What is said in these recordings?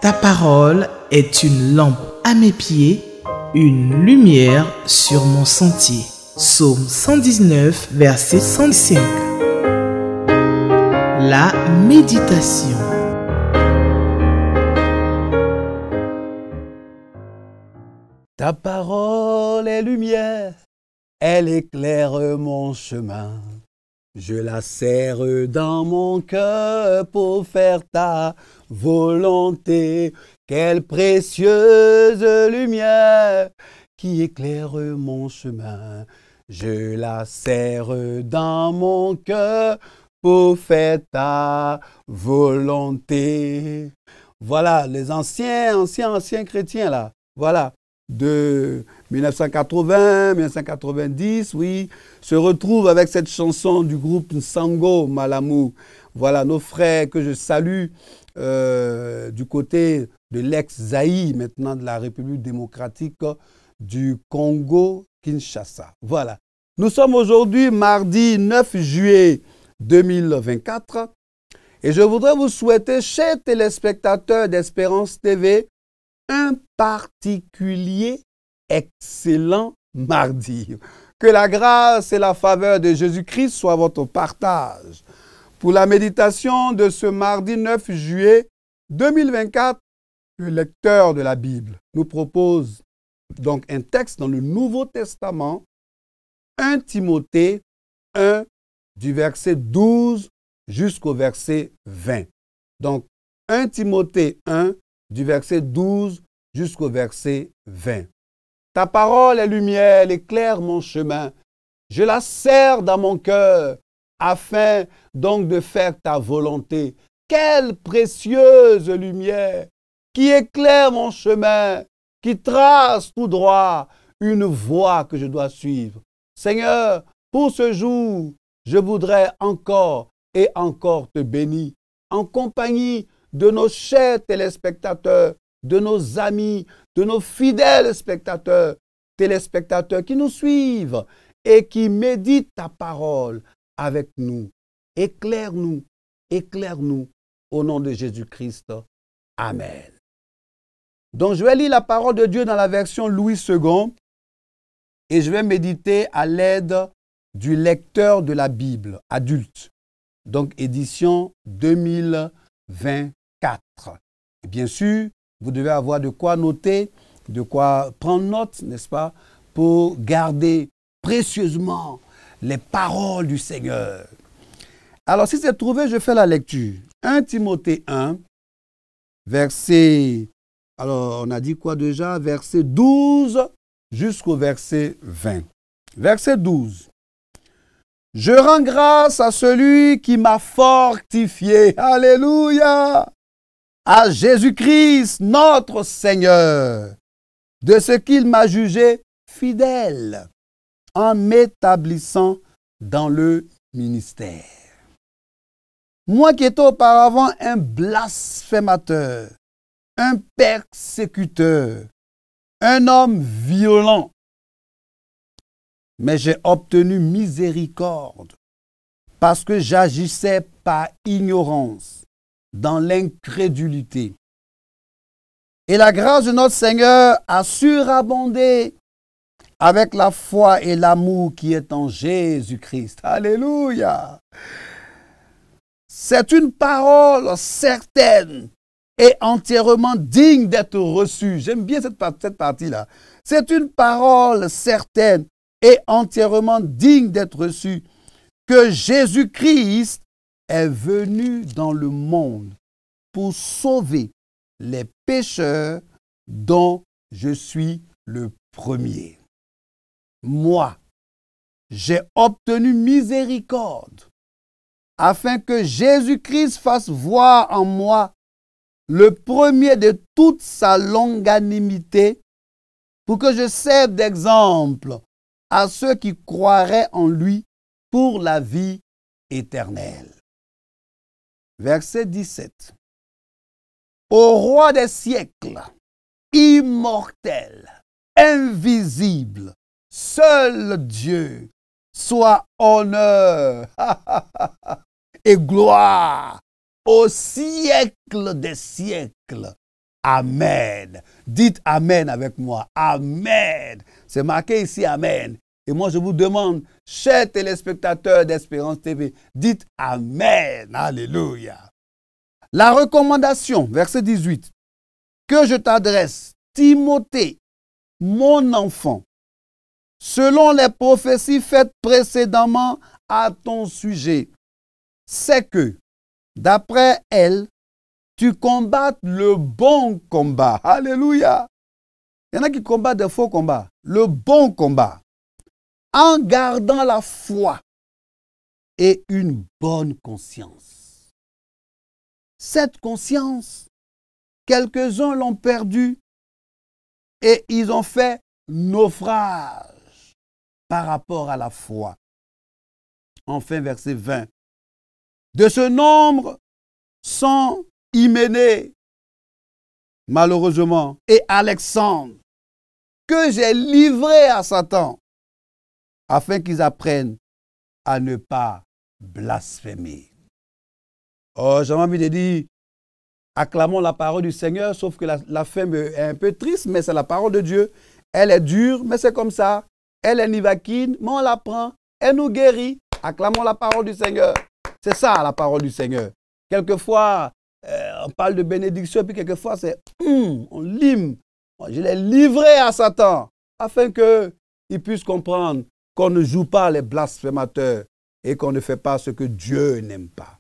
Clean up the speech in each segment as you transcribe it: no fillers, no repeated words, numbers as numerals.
Ta parole est une lampe à mes pieds, une lumière sur mon sentier. Psaume 119, verset 105. La méditation. Ta parole est lumière, elle éclaire mon chemin. Je la serre dans mon cœur pour faire ta volonté. Quelle précieuse lumière qui éclaire mon chemin. Je la serre dans mon cœur pour faire ta volonté. Voilà, les anciens chrétiens là. Voilà. De 1980, 1990, oui, se retrouvent avec cette chanson du groupe Sango Malamu. Voilà, nos frères que je salue du côté de l'ex-Zaïre, maintenant de la République démocratique du Congo-Kinshasa. Voilà. Nous sommes aujourd'hui mardi 9 juillet 2024 et je voudrais vous souhaiter, chers téléspectateurs d'Espérance TV, un particulier excellent mardi. Que la grâce et la faveur de Jésus-Christ soient votre partage. Pour la méditation de ce mardi 9 juillet 2024, le lecteur de la Bible nous propose donc un texte dans le Nouveau Testament, 1 Timothée 1, du verset 12 jusqu'au verset 20. Donc, 1 Timothée 1, du verset 12 jusqu'au verset 20. Ta parole est lumière, elle éclaire mon chemin. Je la serre dans mon cœur afin donc de faire ta volonté. Quelle précieuse lumière qui éclaire mon chemin, qui trace tout droit une voie que je dois suivre. Seigneur, pour ce jour, je voudrais encore et encore te bénir en compagnie de nos chers téléspectateurs, de nos amis, de nos fidèles spectateurs, téléspectateurs qui nous suivent et qui méditent ta parole avec nous. Éclaire-nous, éclaire-nous au nom de Jésus-Christ. Amen. Donc je vais lire la parole de Dieu dans la version Louis II et je vais méditer à l'aide du lecteur de la Bible adulte. Donc édition 2024. Et bien sûr, vous devez avoir de quoi noter, de quoi prendre note, n'est-ce pas, pour garder précieusement les paroles du Seigneur. Alors, si c'est trouvé, je fais la lecture. 1 Timothée 1, verset, alors on a dit quoi déjà? Verset 12 jusqu'au verset 20. Verset 12. Je rends grâce à celui qui m'a fortifié. Alléluia! À Jésus-Christ, notre Seigneur, de ce qu'il m'a jugé fidèle en m'établissant dans le ministère. Moi qui étais auparavant un blasphémateur, un persécuteur, un homme violent, mais j'ai obtenu miséricorde parce que j'agissais par ignorance, dans l'incrédulité. Et la grâce de notre Seigneur a surabondé avec la foi et l'amour qui est en Jésus-Christ. Alléluia! C'est une parole certaine et entièrement digne d'être reçue. J'aime bien cette partie-là. C'est une parole certaine et entièrement digne d'être reçue que Jésus-Christ est venu dans le monde pour sauver les pécheurs dont je suis le premier. Moi, j'ai obtenu miséricorde afin que Jésus-Christ fasse voir en moi le premier de toute sa longanimité pour que je serve d'exemple à ceux qui croiraient en lui pour la vie éternelle. Verset 17. Au roi des siècles, immortel, invisible, seul Dieu, soit honneur et gloire au siècle des siècles. Amen. Dites Amen avec moi. Amen. C'est marqué ici Amen. Et moi, je vous demande, chers téléspectateurs d'Espérance TV, dites Amen. Alléluia. La recommandation, verset 18, que je t'adresse, Timothée, mon enfant, selon les prophéties faites précédemment à ton sujet, c'est que, d'après elles, tu combattes le bon combat. Alléluia. Il y en a qui combattent des faux combats. Le bon combat. En gardant la foi et une bonne conscience. Cette conscience, quelques-uns l'ont perdue et ils ont fait naufrage par rapport à la foi. Enfin, verset 20. De ce nombre sont Hyménée, malheureusement, et Alexandre, que j'ai livré à Satan, afin qu'ils apprennent à ne pas blasphémer. Oh, j'ai envie de dire, acclamons la parole du Seigneur, sauf que la fin est un peu triste, mais c'est la parole de Dieu. Elle est dure, mais c'est comme ça. Elle est nivaquine, mais on la prend. Elle nous guérit. Acclamons la parole du Seigneur. C'est ça, la parole du Seigneur. Quelquefois, on parle de bénédiction, puis quelquefois, c'est on lime. Je l'ai livré à Satan, afin qu'il puisse comprendre qu'on ne joue pas les blasphémateurs et qu'on ne fait pas ce que Dieu n'aime pas.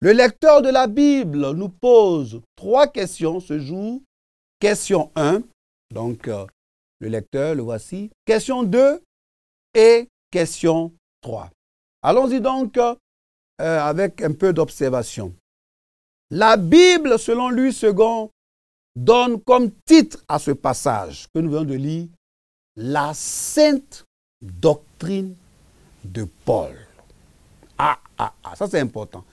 Le lecteur de la Bible nous pose 3 questions ce jour. Question 1, donc le lecteur, le voici. Question 2 et question 3. Allons-y donc avec un peu d'observation. La Bible, selon Louis II, donne comme titre à ce passage que nous venons de lire, la sainte doctrine de Paul. Ça c'est important.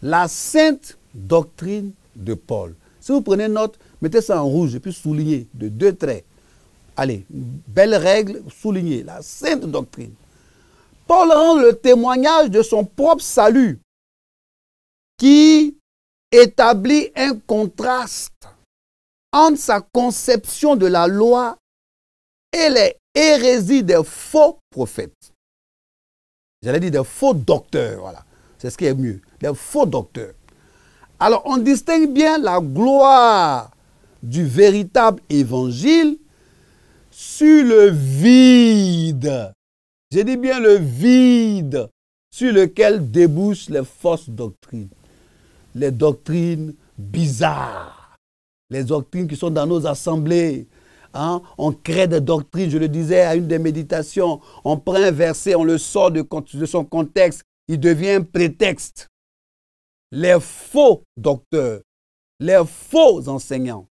La sainte doctrine de Paul. Si vous prenez note, mettez ça en rouge et puis soulignez de 2 traits. Allez, belle règle, soulignez la sainte doctrine. Paul rend le témoignage de son propre salut qui établit un contraste entre sa conception de la loi et les hérésies des faux prophètes. J'allais dire des faux docteurs, voilà. C'est ce qui est mieux, des faux docteurs. Alors, on distingue bien la gloire du véritable évangile sur le vide. J'ai dit bien le vide sur lequel débouchent les fausses doctrines. Les doctrines bizarres, les doctrines qui sont dans nos assemblées. Hein? On crée des doctrines, je le disais à une des méditations, on prend un verset, on le sort de son contexte, il devient un prétexte. Les faux docteurs, les faux enseignants,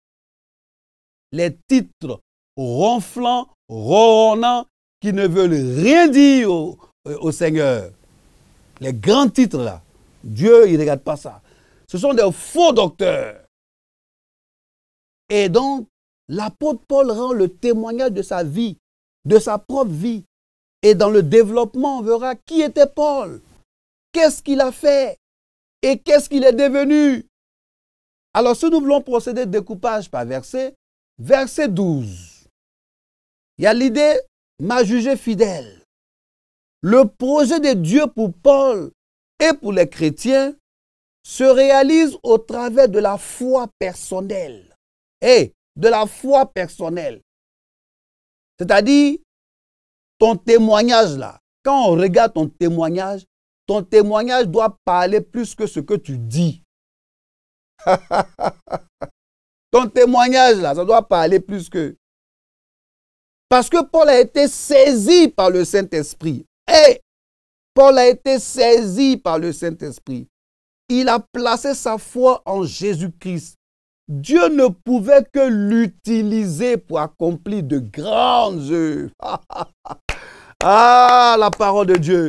les titres ronflants, ronronnants, qui ne veulent rien dire au Seigneur. Les grands titres là, Dieu, il ne regarde pas ça. Ce sont des faux docteurs. Et donc, l'apôtre Paul rend le témoignage de sa vie, de sa propre vie. Et dans le développement, on verra qui était Paul, qu'est-ce qu'il a fait et qu'est-ce qu'il est devenu. Alors, si nous voulons procéder de découpage par verset, verset 12, il y a l'idée « m'a jugé fidèle ». Le projet de Dieu pour Paul et pour les chrétiens se réalise au travers de la foi personnelle. Et de la foi personnelle. C'est-à-dire, ton témoignage là, quand on regarde ton témoignage doit parler plus que ce que tu dis. Ton témoignage là, ça doit parler plus que. Parce que Paul a été saisi par le Saint-Esprit. Et Paul a été saisi par le Saint-Esprit. Il a placé sa foi en Jésus-Christ. Dieu ne pouvait que l'utiliser pour accomplir de grandes œuvres. Ah, la parole de Dieu.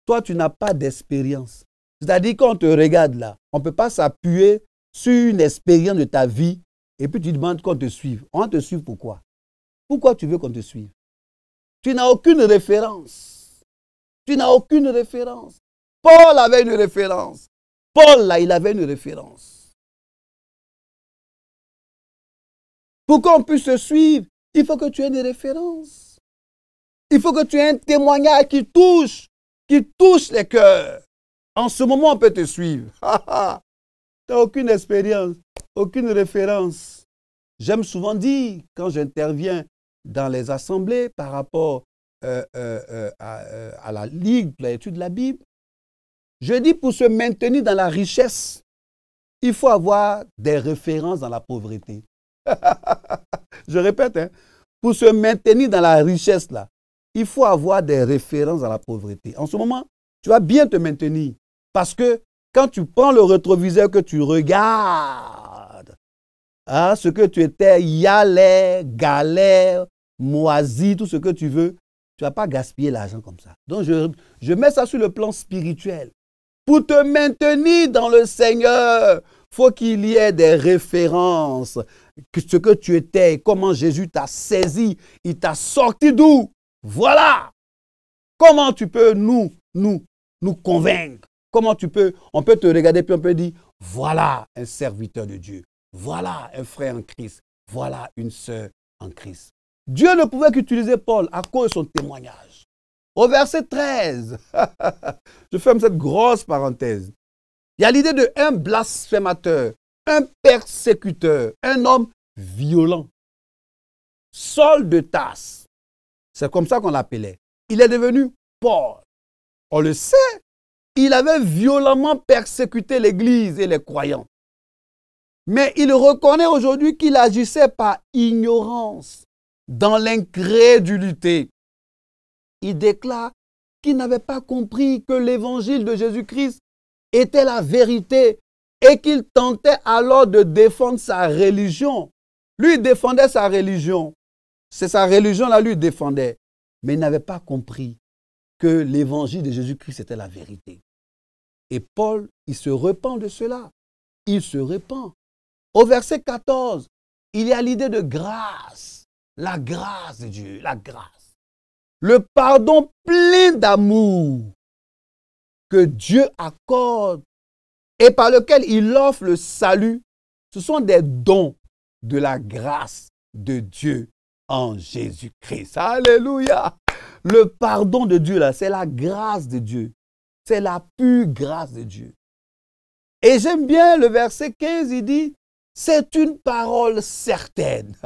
Toi, tu n'as pas d'expérience. C'est-à-dire, quand on te regarde là, on ne peut pas s'appuyer sur une expérience de ta vie et puis tu demandes qu'on te suive. On te suive pourquoi? Pourquoi tu veux qu'on te suive? Tu n'as aucune référence. Tu n'as aucune référence. Paul avait une référence. Paul, là, il avait une référence. Pour qu'on puisse te suivre, il faut que tu aies des références. Il faut que tu aies un témoignage qui touche les cœurs. En ce moment, on peut te suivre. Tu n'as aucune expérience, aucune référence. J'aime souvent dire, quand j'interviens dans les assemblées par rapport à la Ligue, pour l'étude de la Bible, je dis pour se maintenir dans la richesse, il faut avoir des références dans la pauvreté. Je répète, hein, pour se maintenir dans la richesse, là, il faut avoir des références dans la pauvreté. En ce moment, tu vas bien te maintenir. Parce que quand tu prends le rétroviseur, que tu regardes ce que tu étais, yalais, galère, moisi, tout ce que tu veux, tu ne vas pas gaspiller l'argent comme ça. Donc, je mets ça sur le plan spirituel. Pour te maintenir dans le Seigneur, il faut qu'il y ait des références. Ce que tu étais, comment Jésus t'a saisi, il t'a sorti d'où? Voilà. Comment tu peux nous convaincre? Comment on peut te regarder puis on peut dire, voilà un serviteur de Dieu. Voilà un frère en Christ. Voilà une sœur en Christ. Dieu ne pouvait qu'utiliser Paul à cause de son témoignage. Au verset 13, je ferme cette grosse parenthèse. Il y a l'idée de un blasphémateur, un persécuteur, un homme violent. Saul de Tarse, c'est comme ça qu'on l'appelait. Il est devenu Paul. On le sait, il avait violemment persécuté l'Église et les croyants. Mais il reconnaît aujourd'hui qu'il agissait par ignorance, dans l'incrédulité. Il déclare qu'il n'avait pas compris que l'évangile de Jésus-Christ était la vérité et qu'il tentait alors de défendre sa religion. Lui, il défendait sa religion. C'est sa religion-là, lui, il défendait. Mais il n'avait pas compris que l'évangile de Jésus-Christ était la vérité. Et Paul, il se repent de cela. Il se repent. Au verset 14, il y a l'idée de grâce. La grâce de Dieu, la grâce. Le pardon plein d'amour que Dieu accorde et par lequel il offre le salut, ce sont des dons de la grâce de Dieu en Jésus-Christ. Alléluia! Le pardon de Dieu, là, c'est la grâce de Dieu. C'est la pure grâce de Dieu. Et j'aime bien le verset 15, il dit, c'est une parole certaine.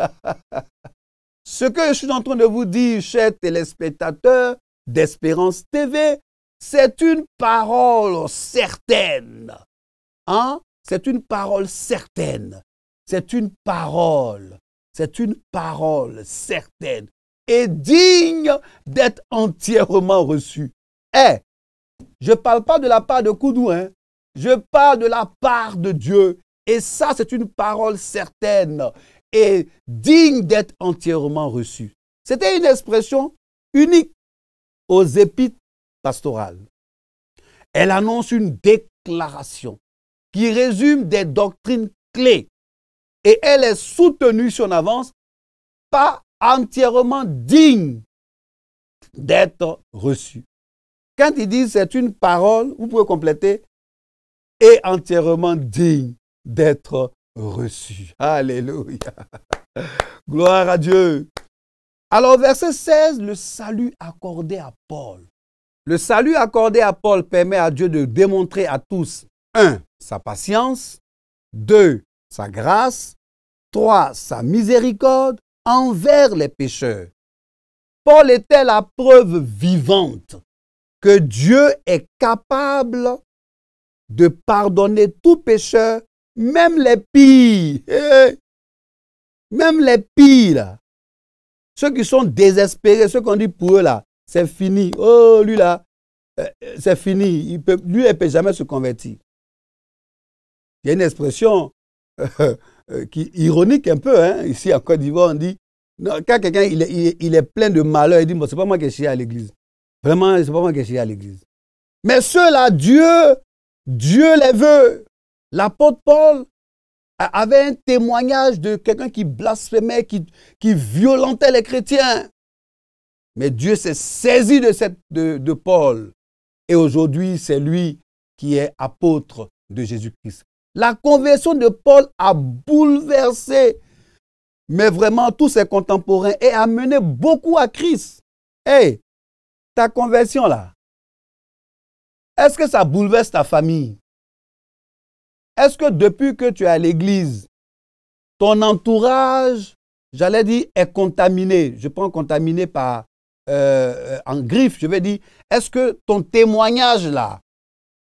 Ce que je suis en train de vous dire, chers téléspectateurs d'Espérance TV, c'est une parole certaine. Hein? C'est une parole certaine. C'est une parole certaine et digne d'être entièrement reçue. Je ne parle pas de la part de Koudou, hein? Je parle de la part de Dieu. Et ça, c'est une parole certaine et digne d'être entièrement reçue. C'était une expression unique aux épîtres pastorales. Elle annonce une déclaration qui résume des doctrines clés et elle est soutenue si on avance, pas entièrement digne d'être reçue. Quand ils disent c'est une parole, vous pouvez compléter et entièrement digne d'être reçu. Alléluia. Gloire à Dieu. Alors, verset 16, le salut accordé à Paul. Le salut accordé à Paul permet à Dieu de démontrer à tous, 1, sa patience, 2, sa grâce, 3, sa miséricorde envers les pécheurs. Paul était la preuve vivante que Dieu est capable de pardonner tout pécheur, même les pires. Même les pires, là. Ceux qui sont désespérés, ceux qu'on dit pour eux, là, c'est fini. Oh, lui, là, c'est fini. Lui, il ne peut jamais se convertir. Il y a une expression qui ironique un peu, hein, ici en Côte d'Ivoire, on dit, non, quand quelqu'un il est plein de malheur, il dit, bon, c'est pas moi qui suis à l'église. Vraiment, c'est pas moi qui suis à l'église. Mais ceux-là, Dieu les veut. L'apôtre Paul avait un témoignage de quelqu'un qui blasphémait, qui violentait les chrétiens. Mais Dieu s'est saisi de Paul. Et aujourd'hui, c'est lui qui est apôtre de Jésus-Christ. La conversion de Paul a bouleversé mais vraiment tous ses contemporains et a mené beaucoup à Christ. Hey, ta conversion là, est-ce que ça bouleverse ta famille? Est-ce que depuis que tu es à l'église, ton entourage, j'allais dire, est contaminé? Je prends contaminé par en griffe, je vais dire, est-ce que ton témoignage là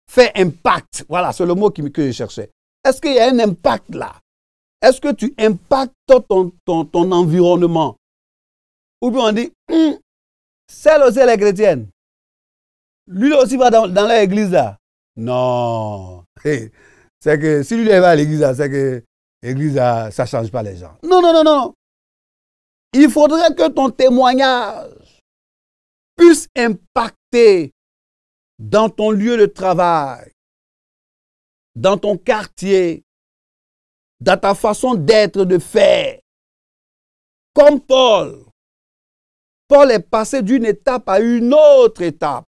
fait impact? Voilà, c'est le mot que je cherchais. Est-ce qu'il y a un impact là? Est-ce que tu impactes ton environnement? Ou bien on dit, celle aussi elle est chrétienne. Lui aussi va dans l'église là. Non. C'est que si lui va à l'église là, c'est que l'église là, ça ne change pas les gens. Non, non, non, non. Il faudrait que ton témoignage puisse impacter dans ton lieu de travail, dans ton quartier, dans ta façon d'être, de faire. Comme Paul. Paul est passé d'une étape à une autre étape.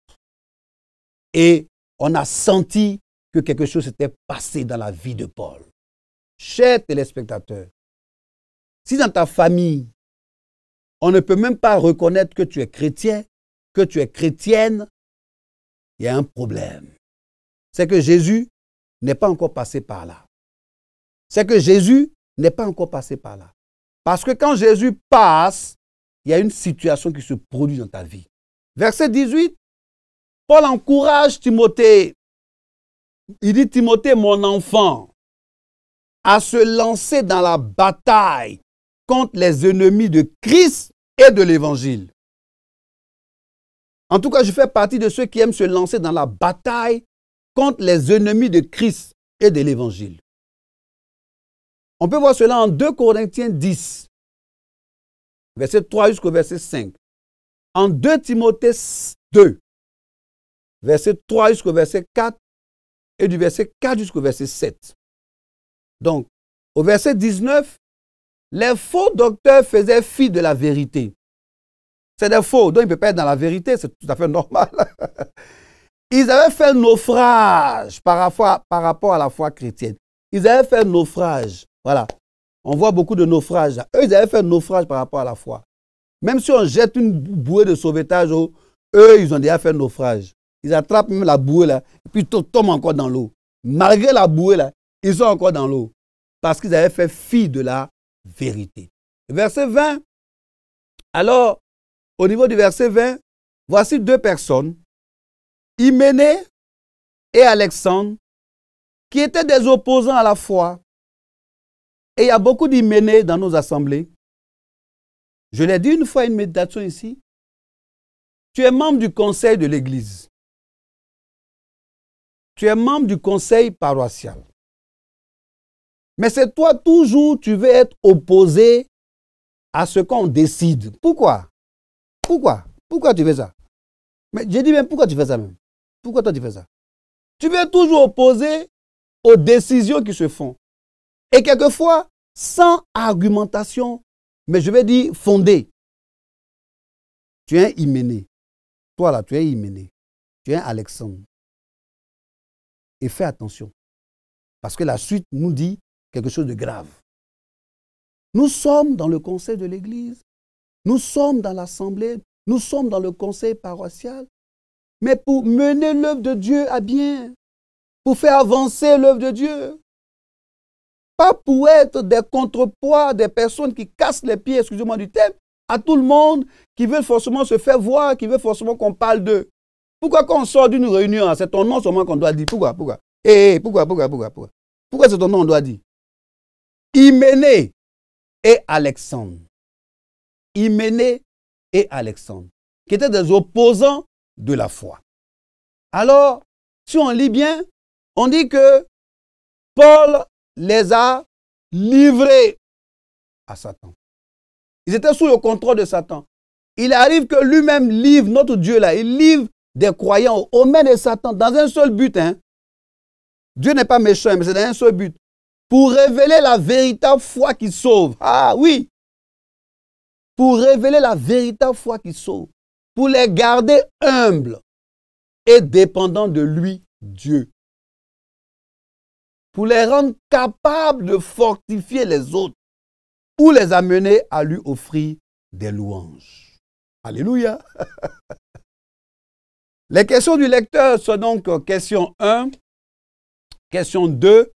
Et on a senti que quelque chose s'était passé dans la vie de Paul. Chers téléspectateurs, si dans ta famille, on ne peut même pas reconnaître que tu es chrétien, que tu es chrétienne, il y a un problème. C'est que Jésus n'est pas encore passé par là. C'est que Jésus n'est pas encore passé par là. Parce que quand Jésus passe, il y a une situation qui se produit dans ta vie. Verset 18, Paul encourage Timothée. Il dit, Timothée, mon enfant, à se lancer dans la bataille contre les ennemis de Christ et de l'Évangile. En tout cas, je fais partie de ceux qui aiment se lancer dans la bataille contre les ennemis de Christ et de l'Évangile. On peut voir cela en 2 Corinthiens 10, verset 3 jusqu'au verset 5. En 2 Timothée 2, verset 3 jusqu'au verset 4 et du verset 4 jusqu'au verset 7. Donc, au verset 19, les faux docteurs faisaient fi de la vérité. C'est des faux, donc ils ne peuvent pas être dans la vérité, c'est tout à fait normal. Ils avaient fait naufrage par rapport à la foi chrétienne. Ils avaient fait naufrage. Voilà. On voit beaucoup de naufrages. Eux, ils avaient fait naufrage par rapport à la foi. Même si on jette une bouée de sauvetage, eux, ils ont déjà fait naufrage. Ils attrapent même la bouée là, et puis ils tombent encore dans l'eau. Malgré la bouée là, ils sont encore dans l'eau. Parce qu'ils avaient fait fi de la vérité. Verset 20. Alors, au niveau du verset 20, voici 2 personnes, Hyménée et Alexandre, qui étaient des opposants à la foi. Et il y a beaucoup d'Hyménée dans nos assemblées. Je l'ai dit une fois à une méditation ici. Tu es membre du conseil de l'église. Tu es membre du conseil paroissial. Mais c'est toi toujours, tu veux être opposé à ce qu'on décide. Pourquoi? Pourquoi tu fais ça? Mais j'ai dit même pourquoi tu fais ça même? Pourquoi toi tu fais ça? Tu veux toujours opposer aux décisions qui se font. Et quelquefois, sans argumentation, mais je vais dire fondée. Tu es un Hyménée. Toi là, tu es Hyménée. Tu es un Alexandre. Et fais attention. Parce que la suite nous dit quelque chose de grave. Nous sommes dans le conseil de l'église. Nous sommes dans l'assemblée, nous sommes dans le conseil paroissial, mais pour mener l'œuvre de Dieu à bien, pour faire avancer l'œuvre de Dieu. Pas pour être des contrepoids, des personnes qui cassent les pieds, excusez-moi du terme, à tout le monde, qui veulent forcément se faire voir, qui veulent forcément qu'on parle d'eux. Pourquoi quand on sort d'une réunion, c'est ton nom seulement qu'on doit dire? Pourquoi? Pourquoi c'est ton nom qu'on doit dire? Hyménée et Alexandre. Hyménée et Alexandre, qui étaient des opposants de la foi. Alors, si on lit bien, on dit que Paul les a livrés à Satan. Ils étaient sous le contrôle de Satan. Il arrive que lui-même livre notre Dieu là, il livre des croyants aux mains de Satan dans un seul but. Dieu n'est pas méchant, mais c'est dans un seul but. Pour révéler la véritable foi qui sauve. Ah oui! Pour révéler la véritable foi qui sauve, pour les garder humbles et dépendants de lui, Dieu, pour les rendre capables de fortifier les autres. ou les amener à lui offrir des louanges. Alléluia. Les questions du lecteur sont donc question 1, question 2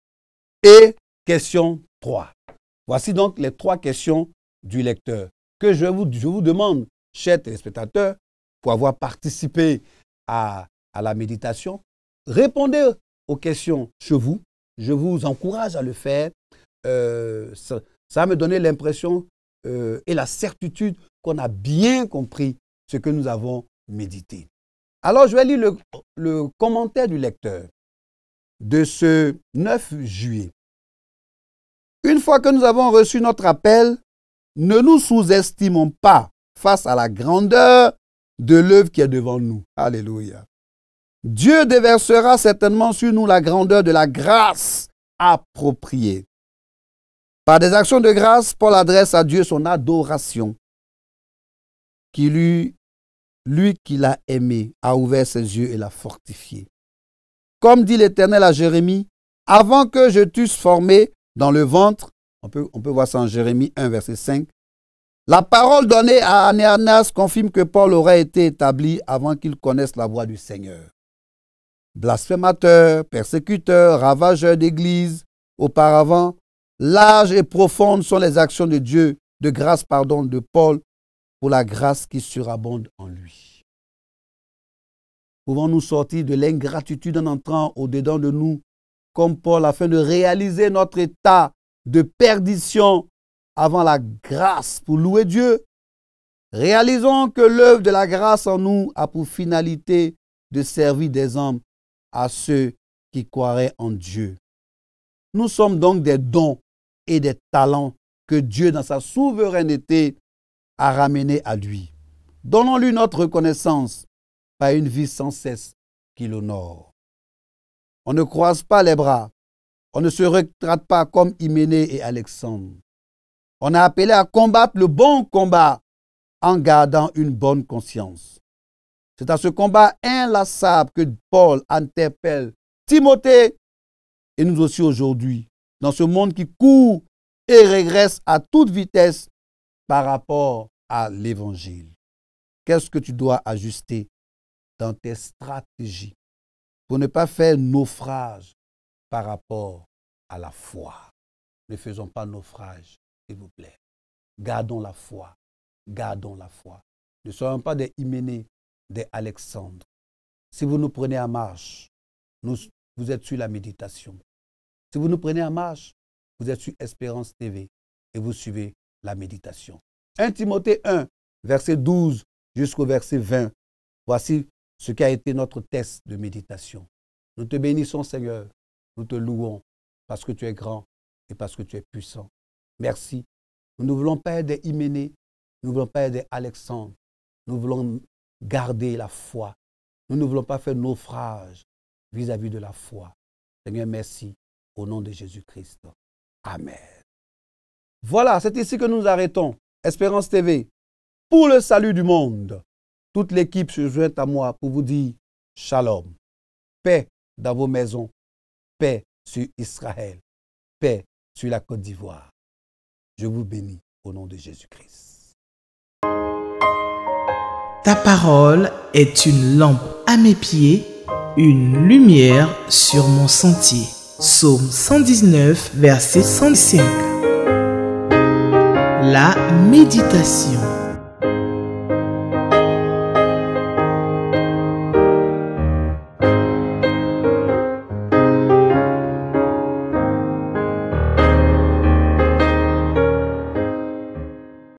et question 3. Voici donc les 3 questions du lecteur que je vous demande, chers téléspectateurs, pour avoir participé à la méditation. Répondez aux questions chez vous. Je vous encourage à le faire. Ça va me donner l'impression et la certitude qu'on a bien compris ce que nous avons médité. Alors, je vais lire le commentaire du lecteur de ce 9 juillet. Une fois que nous avons reçu notre appel, ne nous sous-estimons pas face à la grandeur de l'œuvre qui est devant nous. Alléluia. Dieu déversera certainement sur nous la grandeur de la grâce appropriée. Par des actions de grâce, Paul adresse à Dieu son adoration, qui lui qui l'a aimé, a ouvert ses yeux et l'a fortifié. Comme dit l'Éternel à Jérémie, avant que je t'eusse formé dans le ventre, on peut voir ça en Jérémie 1, verset 5, la parole donnée à Anéas confirme que Paul aurait été établi avant qu'il connaisse la voix du Seigneur. Blasphémateur, persécuteur, ravageur d'église, auparavant, larges et profondes sont les actions de Dieu, de grâce, de Paul, pour la grâce qui surabonde en lui. Pouvons-nous sortir de l'ingratitude en entrant au-dedans de nous, comme Paul, afin de réaliser notre état de perdition avant la grâce pour louer Dieu? Réalisons que l'œuvre de la grâce en nous a pour finalité de servir des hommes à ceux qui croiraient en Dieu. Nous sommes donc des dons et des talents que Dieu, dans sa souveraineté, a ramenés à lui. Donnons-lui notre reconnaissance par une vie sans cesse qui l'honore. On ne croise pas les bras, on ne se retraite pas comme Hyménée et Alexandre. On a appelé à combattre le bon combat en gardant une bonne conscience. C'est à ce combat inlassable que Paul interpelle Timothée et nous aussi aujourd'hui, dans ce monde qui court et régresse à toute vitesse par rapport à l'Évangile. Qu'est-ce que tu dois ajuster dans tes stratégies pour ne pas faire naufrage par rapport à la foi? Ne faisons pas naufrage, s'il vous plaît. Gardons la foi. Gardons la foi. Ne soyons pas des Hyménée, des Alexandre. Si vous nous prenez en marche, vous êtes sur la méditation. Si vous nous prenez en marche, vous êtes sur Espérance TV et vous suivez la méditation. 1 Timothée 1, verset 12 jusqu'au verset 20. Voici ce qui a été notre test de méditation. Nous te bénissons, Seigneur. Nous te louons parce que tu es grand et parce que tu es puissant. Merci. Nous ne voulons pas être des Hyménée, nous ne voulons pas être des Alexandre. Nous voulons garder la foi. Nous ne voulons pas faire naufrage vis-à-vis de la foi. Seigneur, merci au nom de Jésus-Christ. Amen. Voilà, c'est ici que nous arrêtons. Espérance TV, pour le salut du monde. Toute l'équipe se joint à moi pour vous dire shalom. Paix dans vos maisons. Paix sur Israël. Paix sur la Côte d'Ivoire. Je vous bénis au nom de Jésus-Christ. Ta parole est une lampe à mes pieds, une lumière sur mon sentier. Psaume 119, verset 105. La méditation.